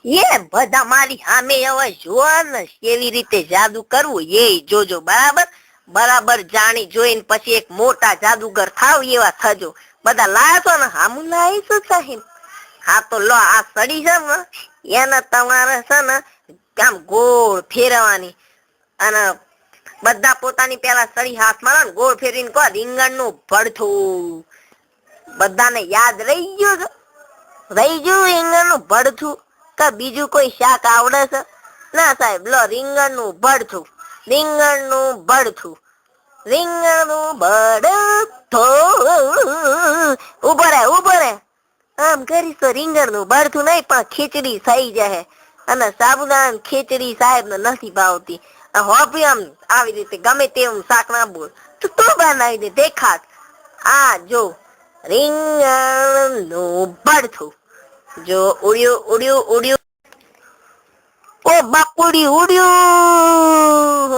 એ બધા મારી સામે હવે જોવા ને કેવી રીતે જાદુ કરવું એ જોજો. બરાબર બરાબર જાણી જોઈને પછી એક મોટા જાદુગર થાવ એવા થજો. બધા લાયા છો ને? હામું લાવીશું સાહેબ. હા તો લો આ સડી છે ને એને તમારે છે ને આમ ગોળ ફેરવાની અને બધા પોતાની પેલા સડી હાથમાં ને ગોળ ફેરીને કહો રીંગણનું ભડથું. બધાને યાદ રહી ગયું છે? રહી ગયું રીંગણનું ભડથું? કે બીજું કોઈ શાક આવડે છે? ના સાહેબ લો રીંગણનું ભડથું. રીંગણનું ભડથું. રીંગણનું ભડથું. ઉભો રે આમ કરીશ તો રીંગણનું ભડથું નહીં પણ ખીચડી થઈ જાય. અને સાબુદાણા ખીચડી સાહેબ ને નથી ભાવતી. હોભી આમ આવી રીતે ગમે તેવું શાક ના બોલ તો બનાવી દે દેખાત. આ જો રીંગણનું ભડથું. જો ઉડ્યું ઓ બાપુડી ઉડ્યું.